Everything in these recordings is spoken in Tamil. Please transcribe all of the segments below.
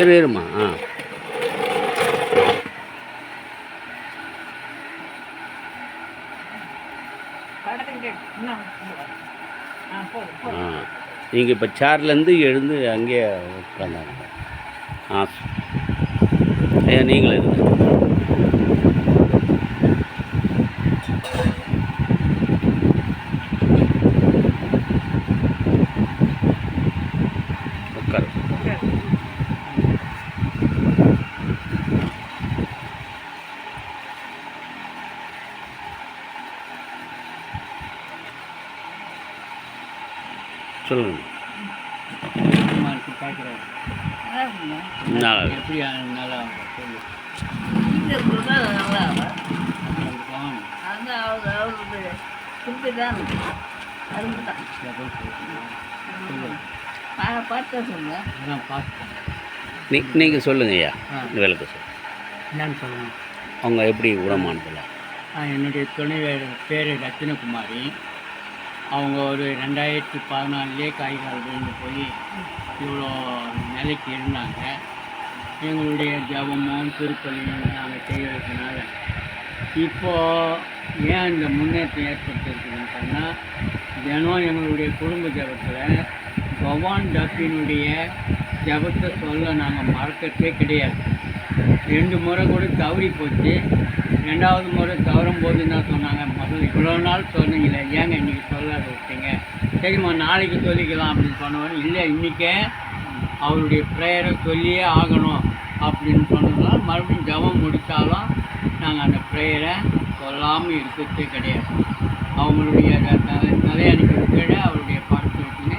இருமா. நீங்கள் இப்போ சேர்லேருந்து எழுந்து அங்கேயே உட்காந்தாங்க. நீங்களே உட்காரு. சொல்லுங்க. நீங்கள் சொல்லுங்க ஐயா. விளக்கு சொல்லுங்கள். என்னன்னு சொல்லணும்? அவங்க எப்படி குணமானதில்ல? என்னுடைய துணைவர் பேர் ரத்தினகுமாரி. அவங்க ஒரு 2014 கை கால் விழுந்து போய் இவ்வளோ நிலைக்கு இருந்தாங்க. எங்களுடைய ஜபமும் திருப்பலியும் நாங்கள் செய்ய வைக்கனால இப்போது ஏன் இந்த முன்னேற்றம் ஏற்படுத்திருக்குதுன்னு சொன்னால், தினம் எங்களுடைய குடும்ப ஜபத்தில் பவான் டப்பினுடைய ஜபத்தை சொல்ல நாங்கள் மறக்கிறதே கிடையாது. 2 முறை கூட தவறி போச்சு. 2வது முறை தவறும் போது என்ன சொன்னாங்க, முதல்ல இவ்வளோ நாள் சொன்னீங்களே, ஏங்க இன்றைக்கி சொல்லாத விட்டீங்க, சரிம்மா நாளைக்கு சொல்லிக்கலாம் அப்படின்னு சொன்னவங்க, இல்லை இன்றைக்கே அவருடைய ப்ரேயரை சொல்லியே ஆகணும் அப்படின்னு சொன்னதுனால மறுபடியும் ஜபம் முடித்தாலும் நாங்கள் அந்த ப்ரேயரை சொல்லாமல் இருக்கிறதே கிடையாது. அவங்களுடைய தலையணிக்கு கீழே அவருடைய படத்தை வச்சுன்னு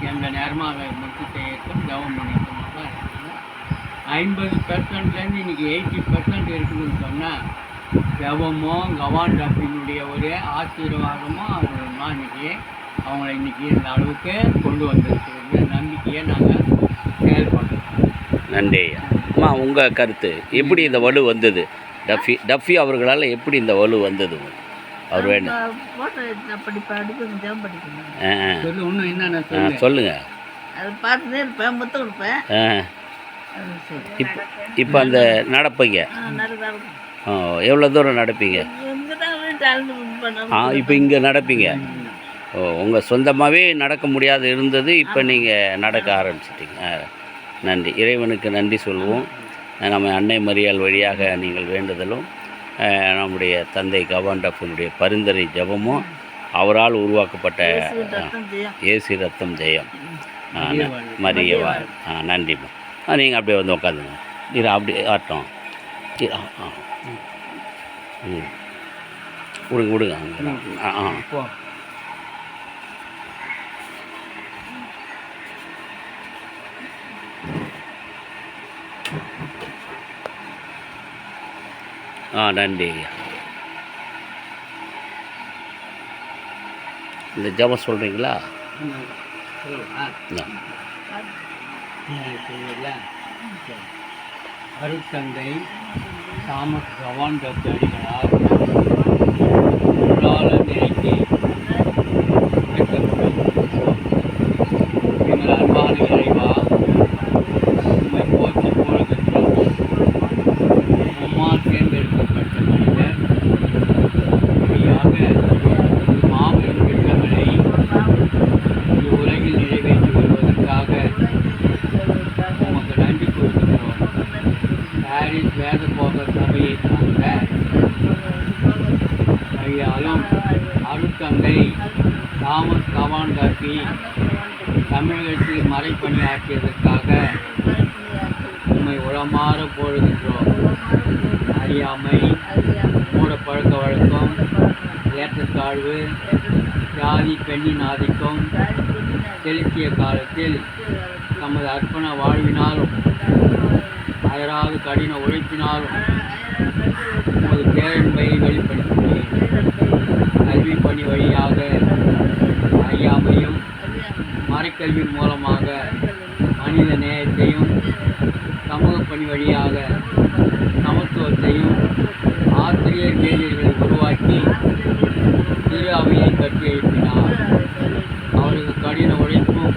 எந்த நேரமாக அதை மட்டும் செய்யட்டும் ஜபம் பண்ணிட்டோம் தான் இருக்குது. 50%லேருந்து இன்றைக்கி 80% இருக்குதுன்னு சொன்னால் ஜபமும் கவான் டப்பினுடைய ஒரு ஆசீர்வாதமும் அதுமா இன்றைக்கி அவங்கள இன்றைக்கி இந்த அளவுக்கு கொண்டு வந்திருக்கிறது நம்பிக்கையை நாங்கள் செயல்படுறோம். நன்றி ஐயா. அம்மா, உங்கள் கருத்து எப்படி இந்த வலு வந்தது? டஃபி அவர்களால் எப்படி இந்த வலு வந்தது? அவர் வேணும் சொல்லுங்க. இப்போ அந்த நடப்பீங்க எவ்வளோ தூரம் நடப்பீங்க? இப்போ இங்கே நடப்பீங்க. உங்கள் சொந்தமாகவே நடக்க முடியாது இருந்தது, இப்போ நீங்கள் நடக்க ஆரம்பிச்சிட்டிங்க. நன்றி. இறைவனுக்கு நன்றி சொல்வோம். நம்ம அன்னை மரியாள் வழியாக நீங்கள் வேண்டுதலும் நம்முடைய தந்தை கவான் டப்பினுடைய பரிந்துரை ஜபமும் அவரால் உருவாக்கப்பட்ட ஏசி ரத்தம் ஜெயம் மரியவா. நன்றிம்மா. நீங்கள் அப்படியே வந்து உட்காந்துங்க. இது அப்படி ஆட்டம் விடுங்க விடுங்க. நன்றி. இந்த ஜபம் சொல்கிறீங்களா? அருட்தந்தை தாமஸ் கவான் டப்பி அடிகளார் நிலைக்கு எங்கள் அன்பான இறைவா, உண்மை போற்றி போடுகின்றோம். உம்மால் தேர்ந்தெடுக்கப்பட்ட மனிதர் வழியாக மாபெரும் திட்டங்களை உலகில் நிறைவேற்றி வருவதற்காக உமக்கு நன்றி கூறுகின்றோம். பாரிஸ் வேத போக சபையை சார்ந்த ஐயாலும் அருட்தந்தை தாமஸ் கவான் டப்பி தமிழகத்தில் மறைப்பணியாற்றியதற்காக உம்மை உளமாற போடுகின்றோம். அறியாமை, மூட பழக்க வழக்கம், ஏற்றத்தாழ்வு, ஜாதி பெண்ணின் ஆதிக்கம் செலுத்திய காலத்தில் தமது அர்ப்பண வாழ்வினாலும் அயராது கடின உழைப்பினாலும் உமது பேரன்பை வெளிப்படுத்தினேன். கல்வி பணி வழியாக அறியாமையும், மறைக்கல்வி மூலமாக மனித நேயத்தையும், சமூக பணி வழியாக சமத்துவத்தையும், ஆசிரியர் கேரியர்களை உருவாக்கி திரு அவையை கட்டி எழுப்பினார். அவரது கடின உழைப்பும்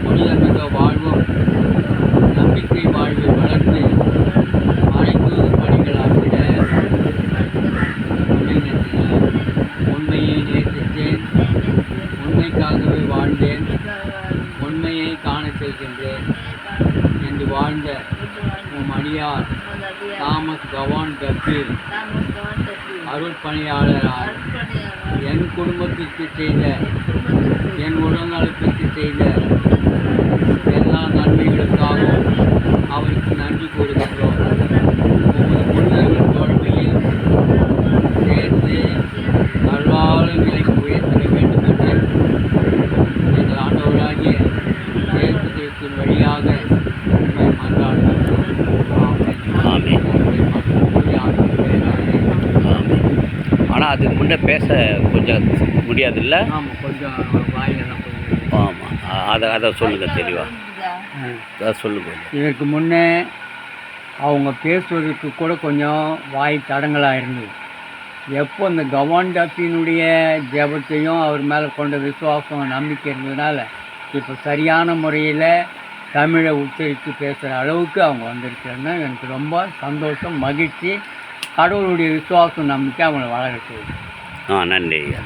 புனிதமிக்க வாழ்வும் நம்பிக்கை கொண்டிருக்கின்றேன் என்று வாழ்ந்த உம் அடியார் தாமஸ் கவான் டப்பீர் அருள் பணியாளரால் என் குடும்பத்திற்கு செய்த என் உடல்நலத்திற்கு செய்த எல்லா நன்மைகளுக்காகவும் அவருக்கு நன்றி கூறுகின்றோம். உமது புனிதர்கள் தோழமையில் சேர்ந்து அருளாலும் நிலைக்கு உயர்த்திட வேண்டும் என்று எங்கள் ஆண்டவராகிய இயேசு கிறிஸ்துவின் வழியாக உம்மை மன்றாடுகிறோம். ஆமென். ஆனால் அதுக்கு முன்னே பேச கொஞ்சம் முடியாதுல்ல? ஆமாம், கொஞ்சம் வாயிலெல்லாம் கொஞ்சம். ஆமாம், அதை சொல்லுங்கள் தெளிவாக. அதை சொல்லுங்கள். இதற்கு முன்னே அவங்க பேசுவதற்கு கூட கொஞ்சம் வாய் தடங்களாக இருந்தது. எப்போ இந்த கவான் டப்பினுடைய ஜெபத்தையும் அவர் மேலே கொண்ட விசுவாசம் நம்பிக்கை இருந்ததுனால இப்போ சரியான முறையில் தமிழை உச்சரித்து பேசுகிற அளவுக்கு அவங்க வந்திருக்கிறதுனா எனக்கு ரொம்ப சந்தோஷம், மகிழ்ச்சி. கடவுளுடைய விசுவாசம் நம்பிக்கை அவங்களை வளர்க்க செய்யுது. நன்றி ஐயா.